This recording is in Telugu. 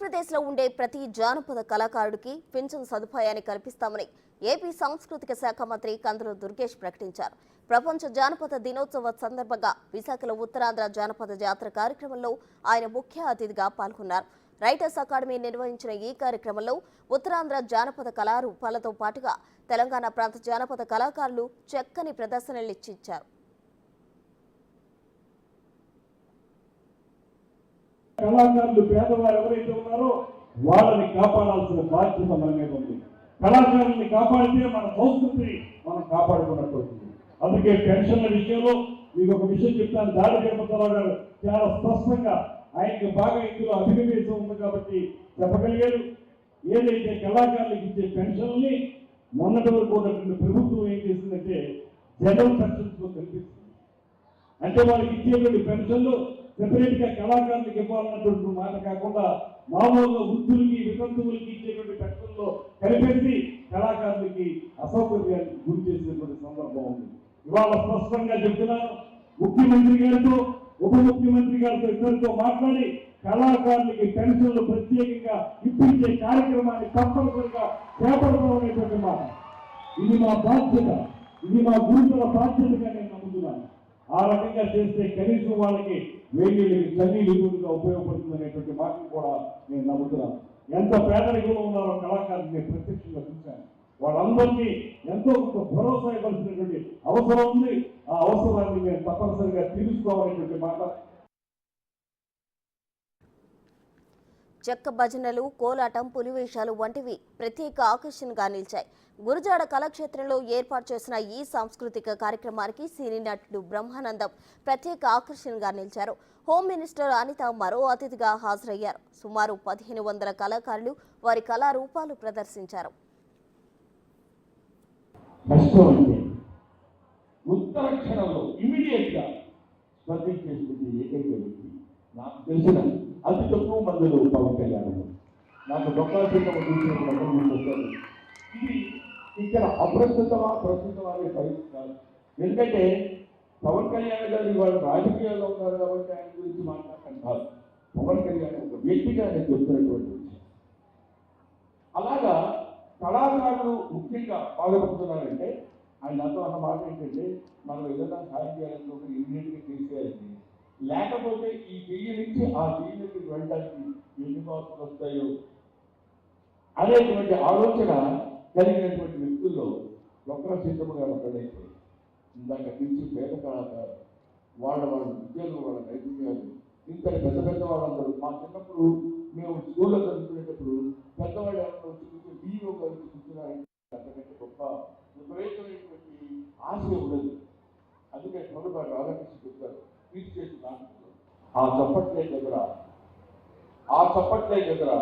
ఆంధ్రప్రదేశ్లో ఉండే ప్రతి జానపద కళాకారుడికి పింఛన్ సదుపాయాన్ని కల్పిస్తామని ఏపీ సాంస్కృతిక శాఖ మంత్రి కందుల దుర్గేష్ ప్రకటించారు. ప్రపంచ జానపద దినోత్సవ సందర్భంగా విశాఖలో ఉత్తరాంధ్ర జానపద జాతర కార్యక్రమంలో ఆయన ముఖ్య అతిథిగా పాల్గొన్నారు. రైటర్స్ అకాడమీ నిర్వహించిన ఈ కార్యక్రమంలో ఉత్తరాంధ్ర జానపద కళారూపాలతో పాటుగా తెలంగాణ ప్రాంత జానపద కళాకారులు చక్కని ప్రదర్శనలిచ్చారు. కళాకారులు పేదవారు ఎవరైతే ఉన్నారో వాళ్ళని కాపాడాల్సిన బాధ్యత మన మీద ఉంది. కళాకారుల్ని కాపాడితే మన సంస్కృతిని మనం కాపాడుకున్నట్టు అవుతుంది. అందుకే పెన్షన్ల విషయంలో మీకు ఒక విషయం చెప్తాను. దాడి గణపతిరావు గారు చాలా స్పష్టంగా ఆయనకి బాగా ఇందులో అభినవేశం ఉంది కాబట్టి చెప్పగలిగారు. ఏదైతే కళాకారులకు ఇచ్చే పెన్షన్ని మొన్నటి వరకు ఉన్నటువంటి ప్రభుత్వం ఏం చేసిందంటే జనరల్ పెన్షన్స్ కల్పిస్తుంది. అంటే వాళ్ళకి ఇచ్చేటువంటి పెన్షన్లు సెపరేట్ గా కళాకారులకు ఇవ్వాలన్నటువంటి మాట కాకుండా మామూలుగా వృద్ధులకి వితంతువులకి ఇచ్చేటువంటి పెన్షన్లో కలిపేసి కళాకారులకి అసౌకర్యానికి గురి చేసేటువంటి సందర్భం ఉంది. ఇవాళ స్పష్టంగా చెప్తున్నాను, ముఖ్యమంత్రి గారితో ఉప ముఖ్యమంత్రి గారితో ఇద్దరితో మాట్లాడి కళాకారులకి పెన్షన్లు ప్రత్యేకంగా ఇప్పించే కార్యక్రమాన్ని తప్పనిసరిగా చేపడతామనేటువంటి మాట. ఇది మా బాధ్యత, ఇది మా గురుతుల బాధ్యతగా నేను నమ్ముతున్నాను. ఆ రకంగా చేస్తే కనీసం వాళ్ళకి వేడికి చన్నీళ్ళుగా ఉపయోగపడుతుంది అనేటువంటి మాటను కూడా నేను నమ్ముతున్నాను. ఎంత పేదరికంలో ఉన్నారో కళాకారులు నేను ప్రత్యక్షంగా చూశాను. వాళ్ళందరినీ ఎంతో కొంత భరోసా ఇవ్వాల్సినటువంటి అవసరం ఉంది. ఆ అవసరాన్ని మేము తప్పనిసరిగా తీర్చుకోవాలనేటువంటి మాట. చెక్క భజనలు, కోలాటం, పులివేషాలు వంటివి ప్రత్యేక ఆకర్షణగా నిలిచాయి. గురజాడ కళాక్షేత్రంలో ఏర్పాటు చేసిన ఈ సాంస్కృతిక కార్యక్రమానికి సినీ నటుడు బ్రహ్మానందం ప్రత్యేక ఆకర్షణగా నిలిచారు. హోమ్ మినిస్టర్ అనిత మరో అతిథిగా హాజరయ్యారు. సుమారు 1500 కళాకారులు వారి కళారూపాలు ప్రదర్శించారు. నాకు తెలిసిన అతి తక్కువ మందిలో పవన్ కళ్యాణ్. నాకు డొక్కా ఇది ఇక్కడ అప్రస్తుతమా ప్రస్తుతమా అనే పరిస్థితి కాదు. ఎందుకంటే పవన్ కళ్యాణ్ గారు ఇవాళ రాజకీయాల్లో ఉన్నారు కాబట్టి ఆయన గురించి మాట్లాడటం కాదు. పవన్ కళ్యాణ్ ఒక వ్యక్తిగా నేను చెప్తున్నటువంటి విషయం. అలాగా కళాకారులు ముఖ్యంగా బాధపడుతున్నారంటే ఆయన నాతో అన్న మాట ఏంటంటే మనం ఏదైనా సాయం చేయాలంటే ఒక ఇమీడియట్గా తీసేయాలని, లేకపోతే ఈ చెయ్యి నుంచి ఆ చెయ్యికి వెళ్ళడానికి ఎన్ని మార్పులు వస్తాయో అనేటువంటి ఆలోచన కలిగినటువంటి వ్యక్తుల్లో డొక్కా సీతమ్మ గారు ఒకడైతే ఇందాక నుంచి పేద కళాకారు వాళ్ళ విద్యలు, వాళ్ళ నైపుణ్యాలు ఇంతటి పెద్ద పెద్ద వాళ్ళందరూ మా చిన్నప్పుడు మేము స్కూల్లో చదువుకునేటప్పుడు పెద్దవాళ్ళు ఎవరైనా వచ్చి కూర్చొని బియ్యం కలిసి కూర్చున్నారంటే అంతకంటే గొప్ప విపరీతమైనటువంటి ఆశ ఉండదు. అందుకే మొదటి రాధాకృష్ణ చెప్తారు తీర్చేసి ఆ చప్పట్లే దగ్గర